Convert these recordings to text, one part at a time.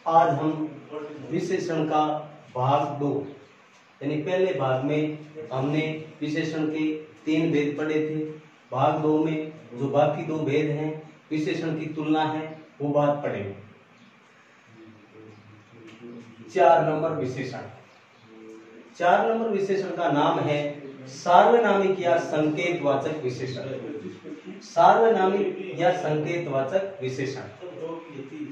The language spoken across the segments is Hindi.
आज हम विशेषण का भाग 2 यानी पहले भाग में हमने विशेषण के 3 भेद पढ़े थे। भाग 2 में जो बाकी 2 भेद हैं, विशेषण की तुलना है, वो बात पढ़ेंगे। 4 नंबर विशेषण। 4 नंबर विशेषण का नाम है सार्वनामिक या संकेतवाचक विशेषण। सार्वनामिक या संकेतवाचक विशेषण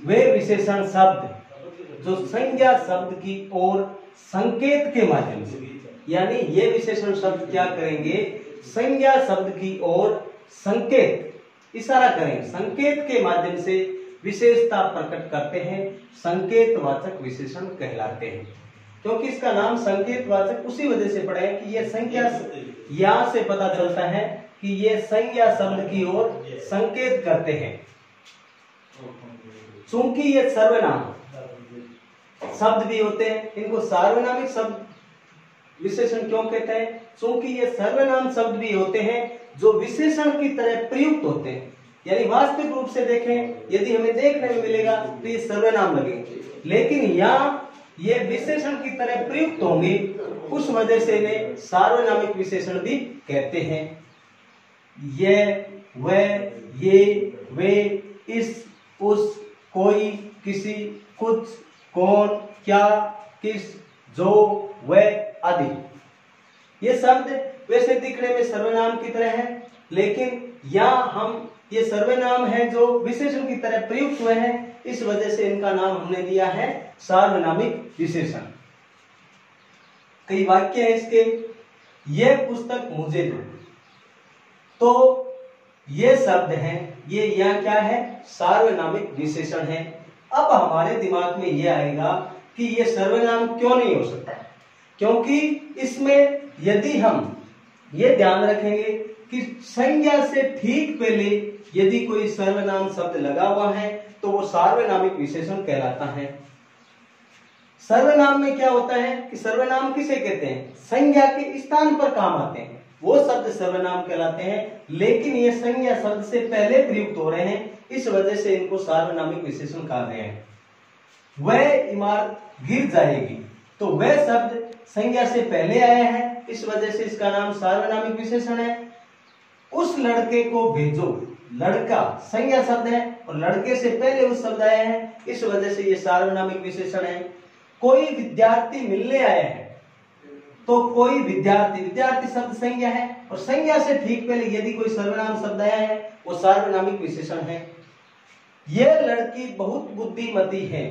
वे विशेषण शब्द जो संज्ञा शब्द की ओर संकेत के माध्यम से, यानी ये विशेषण शब्द क्या करेंगे, संज्ञा शब्द की ओर संकेत इशारा करेंगे, संकेत के माध्यम से विशेषता प्रकट करते हैं, संकेतवाचक विशेषण कहलाते हैं। क्योंकि इसका नाम संकेतवाचक उसी वजह से पड़ा है कि ये संज्ञा, यहां से पता चलता है कि ये संज्ञा शब्द की ओर संकेत करते हैं। चूंकि ये सर्वनाम शब्द भी होते हैं, इनको सार्वनामिक शब्द विशेषण क्यों कहते हैं? चूंकि ये सर्वनाम शब्द भी होते हैं जो विशेषण की तरह प्रयुक्त होते हैं। यानी वास्तविक रूप से देखें, यदि हमें देखने में मिलेगा तो ये सर्वनाम लगेंगे, लेकिन यहाँ ये विशेषण की तरह प्रयुक्त होंगे, उस वजह से इन्हें सार्वनामिक विशेषण भी कहते हैं। ये, वह, ये, वे, इस, उस, कोई, किसी, कुछ, कौन, क्या, किस, जो, वह आदि। ये शब्द वैसे दिखने में सर्वनाम की तरह है, लेकिन यहाँ हम ये सर्वनाम है जो विशेषण की तरह प्रयुक्त हुए हैं, इस वजह से इनका नाम हमने दिया है सार्वनामिक विशेषण। कई वाक्य है इसके। यह पुस्तक मुझे दो, तो ये शब्द है, ये यहाँ क्या है, सार्वनामिक विशेषण है। अब हमारे दिमाग में ये आएगा कि ये सर्वनाम क्यों नहीं हो सकता, क्योंकि इसमें यदि हम ये ध्यान रखेंगे कि संज्ञा से ठीक पहले यदि कोई सर्वनाम शब्द लगा हुआ है तो वो सार्वनामिक विशेषण कहलाता है। सर्वनाम में क्या होता है कि सर्वनाम किसे कहते हैं, संज्ञा के स्थान पर काम आते हैं, वो शब्द सर्वनाम कहलाते हैं। लेकिन ये संज्ञा शब्द से पहले प्रयुक्त हो रहे हैं, इस वजह से इनको सार्वनामिक विशेषण कहा गया है। वह इमारत गिर जाएगी, तो वह शब्द संज्ञा से पहले आया है, इस वजह से इसका नाम सार्वनामिक विशेषण है। उस लड़के को भेजो, लड़का संज्ञा शब्द है और लड़के से पहले उस शब्द आया है, इस वजह से ये सार्वनामिक विशेषण है। कोई विद्यार्थी मिलने आया है, तो कोई विद्यार्थी, विद्यार्थी शब्द संज्ञा है और संज्ञा से ठीक पहले यदि कोई सर्वनाम शब्द आया है वो सार्वनामिक विशेषण है। यह लड़की बहुत बुद्धिमती है,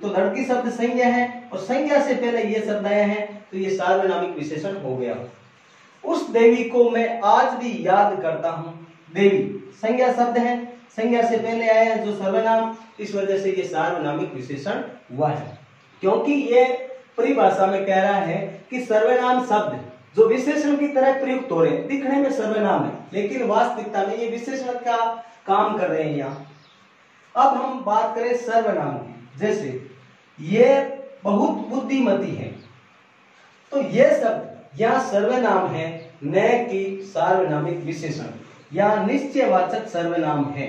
तो लड़की शब्द संज्ञा है और संज्ञा से पहले ये शब्द आया है, तो ये सार्वनामिक विशेषण हो गया। उस देवी को मैं आज भी याद करता हूं, देवी संज्ञा शब्द है, संज्ञा से पहले आया है जो सर्वनाम, इस वजह से ये सार्वनामिक विशेषण हुआ है। क्योंकि ये परिभाषा में कह रहा है कि सर्वनाम शब्द जो विशेषण की तरह प्रयुक्त हो रहे हैं, दिखने में सर्वनाम है लेकिन वास्तविकता में ये विशेषण का काम कर रहे हैं यहाँ। अब हम बात करें सर्वनाम की, जैसे ये बहुत बुद्धिमती है, तो ये शब्द यहाँ सर्वनाम है, न कि सार्वनामिक विशेषण या निश्चयवाचक सर्वनाम है,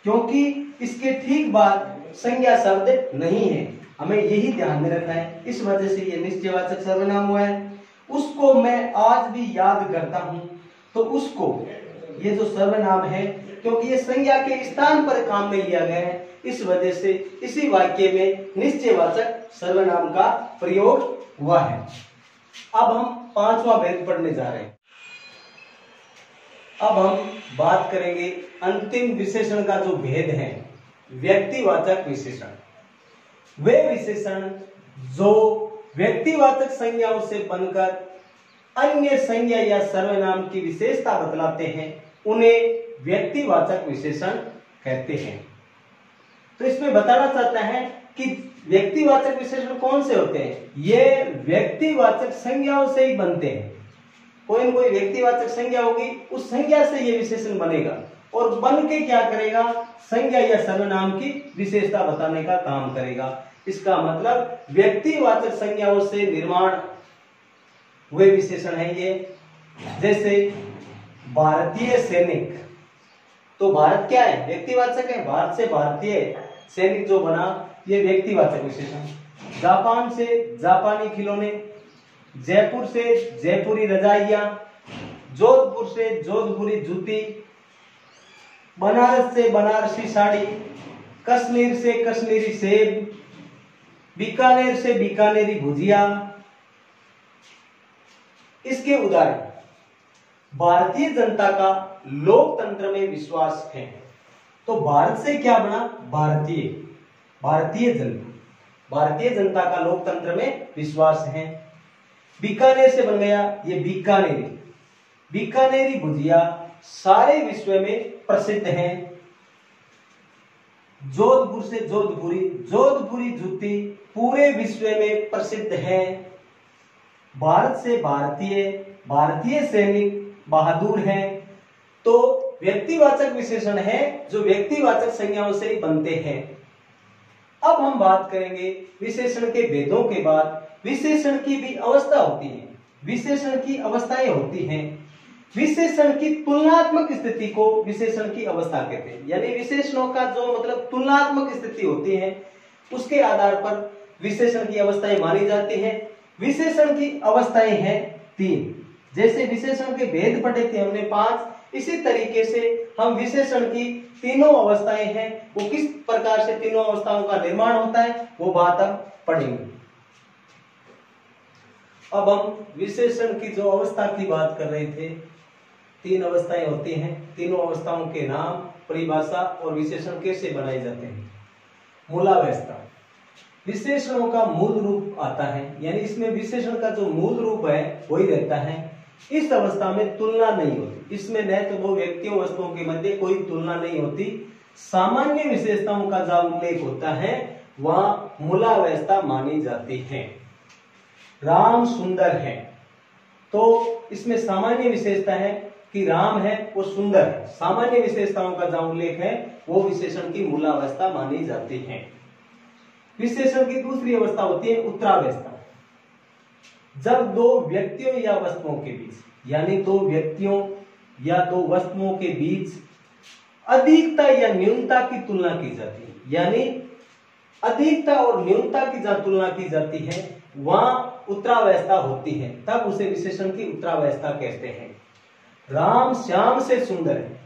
क्योंकि इसके ठीक बाद संज्ञा शब्द नहीं है। हमें यही ध्यान में रखना है, इस वजह से ये निश्चयवाचक सर्वनाम हुआ है। उसको मैं आज भी याद करता हूं, तो उसको ये जो सर्वनाम है, क्योंकि ये संज्ञा के स्थान पर काम में लिया गया है, इस वजह से इसी वाक्य में निश्चयवाचक सर्वनाम का प्रयोग हुआ है। अब हम 5वां भेद पढ़ने जा रहे हैं। अब हम बात करेंगे अंतिम विशेषण का जो भेद है, व्यक्तिवाचक विशेषण। वे विशेषण जो व्यक्तिवाचक संज्ञाओं से बनकर अन्य संज्ञा या सर्वनाम की विशेषता बतलाते हैं, उन्हें व्यक्तिवाचक विशेषण कहते हैं। तो इसमें बताना चाहता है कि व्यक्तिवाचक विशेषण कौन से होते हैं, ये व्यक्तिवाचक संज्ञाओं से ही बनते हैं। कोई न कोई व्यक्तिवाचक संज्ञा होगी, उस संज्ञा से ये विशेषण बनेगा और बन के क्या करेगा, संज्ञा या सर्वनाम की विशेषता बताने का काम करेगा। इसका मतलब व्यक्तिवाचक संज्ञाओं से निर्माण हुए विशेषण है ये। जैसे भारतीय सैनिक, तो भारत क्या है, व्यक्तिवाचक है, भारत से भारतीय सैनिक जो बना, ये व्यक्तिवाचक विशेषण। जापान से जापानी खिलौने, जयपुर से जयपुरी रजाइयां, जोधपुर से जोधपुरी जूती, बनारस से बनारसी साड़ी, कश्मीर से कश्मीरी सेब, बीकानेर से बीकानेरी भुजिया। इसके उदाहरण, भारतीय जनता का लोकतंत्र में विश्वास है। तो भारत से क्या बना? भारतीय, भारतीय जनता, भारतीय जनता का लोकतंत्र में विश्वास है। बीकानेर से बन गया ये बीकानेरी, बीकानेरी भुजिया सारे विश्व में प्रसिद्ध है। जोधपुर से जोधपुरी, जोधपुरी जूती पूरे विश्व में प्रसिद्ध है। भारत से भारतीय, भारतीय सैनिक बहादुर हैं। तो व्यक्तिवाचक विशेषण है जो व्यक्तिवाचक संज्ञाओं से ही बनते हैं। अब हम बात करेंगे विशेषण के भेदों के बाद विशेषण की भी अवस्था होती है, विशेषण की अवस्थाएं होती हैं। विशेषण की तुलनात्मक स्थिति को विशेषण की अवस्था कहते हैं। यानी विशेषणों का जो मतलब तुलनात्मक स्थिति होती है उसके आधार पर विशेषण की अवस्थाएं मानी जाती हैं। विशेषण की अवस्थाएं हैं 3। जैसे विशेषण के भेद पढ़े थे हमने 5, इसी तरीके से हम विशेषण की तीनों अवस्थाएं हैं, वो किस प्रकार से तीनों अवस्थाओं का निर्माण होता है वो बात अब पढ़ेंगे। अब हम विशेषण की जो अवस्था की बात कर रहे थे, 3 अवस्थाएं होती हैं। तीनों अवस्थाओं के नाम, परिभाषा और विशेषण कैसे बनाए जाते हैं। मूलावस्था, विशेषणों का मूल रूप आता है, यानी इसमें विशेषण का जो मूल रूप है वही रहता है। इस अवस्था में तुलना नहीं होती, इसमें न तो दो व्यक्तियों वस्तुओं के मध्य कोई तुलना नहीं होती। सामान्य विशेषताओं का जहां उल्लेख होता है वहां मूलावस्था मानी जाती है। राम सुंदर है, तो इसमें सामान्य विशेषता है कि राम है वो सुंदर है। सामान्य विशेषताओं का जहां उल्लेख है वो विशेषण की मूलावस्था मानी जाती है। विशेषण की दूसरी अवस्था होती है उत्तरावस्था। जब दो व्यक्तियों या वस्तुओं के बीच, यानी दो व्यक्तियों या दो वस्तुओं के बीच अधिकता या न्यूनता की तुलना की जाती है, यानी अधिकता और न्यूनता की जहां तुलना की जाती है वहां उत्तरावस्था होती है, तब उसे विशेषण की उत्तरावस्था कहते हैं। राम श्याम से सुंदर है,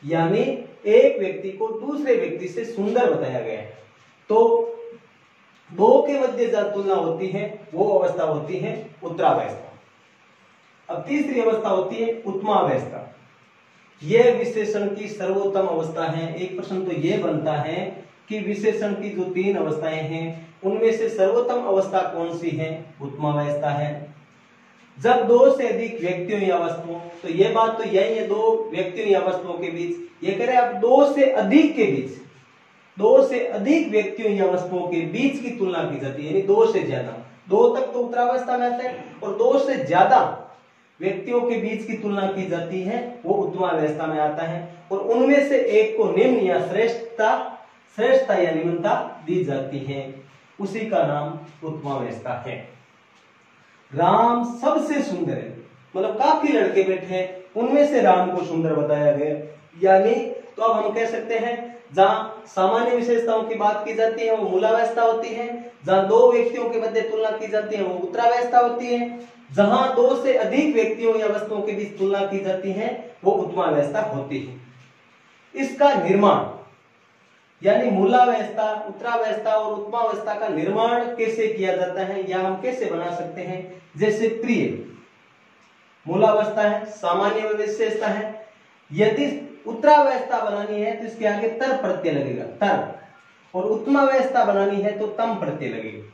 यानी एक व्यक्ति को दूसरे व्यक्ति से सुंदर बताया गया है, तो दो के मध्य जहां तुलना होती है वो अवस्था होती है उत्तरावस्था। अब तीसरी अवस्था होती है उत्तमावस्था। यह विशेषण की सर्वोत्तम अवस्था है। एक प्रश्न तो यह बनता है कि विशेषण की जो 3 अवस्थाएं हैं उनमें से सर्वोत्तम अवस्था कौन सी है? उत्तमावस्था है। जब 2 से अधिक व्यक्तियों या वस्तुओं, तो यह बात तो यही है 2 व्यक्तियों या वस्तुओं के बीच, ये कह रहे हैं अब 2 से अधिक के बीच, 2 से अधिक व्यक्तियों या वस्तुओं के बीच की तुलना की जाती है, यानी 2 से ज्यादा। 2 तक तो उत्तरावस्था में आता है और 2 से ज्यादा व्यक्तियों के बीच की तुलना की जाती है वो उत्तमावस्था में आता है। और उनमें से एक को निम्न या श्रेष्ठता या निम्नता दी जाती है, उसी का नाम उत्तमावस्था है। राम सबसे सुंदर है, मतलब काफी लड़के बैठे हैं उनमें से राम को सुंदर बताया गया, यानी तो अब हम कह सकते हैं जहां सामान्य विशेषताओं की बात की जाती है वो मूलावस्था होती है, जहां 2 व्यक्तियों के मध्य तुलना की जाती है वो उत्तरावस्था होती है, जहां 2 से अधिक व्यक्तियों या वस्तुओं के बीच तुलना की जाती है वो उत्तमावस्था होती है। इसका निर्माण, यानी मूलावस्था, उत्तरावस्था और उत्तमावस्था का निर्माण कैसे किया जाता है या हम कैसे बना सकते हैं? जैसे प्रिय मूलावस्था है, सामान्य विशेषता है, यदि उत्तरावस्था बनानी है तो इसके आगे तर प्रत्यय लगेगा, तर, और उत्तमावस्था बनानी है तो तम प्रत्यय लगेगा।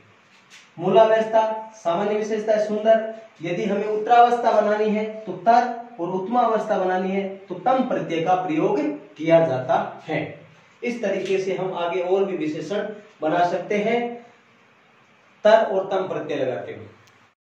मूलावस्था सामान्य विशेषता है सुंदर, यदि हमें उत्तरावस्था बनानी है तो तर, और उत्तमावस्था बनानी है तो तम प्रत्यय का प्रयोग किया जाता है। इस तरीके से हम आगे और भी विशेषण बना सकते हैं तर और तम प्रत्यय लगाते हुए।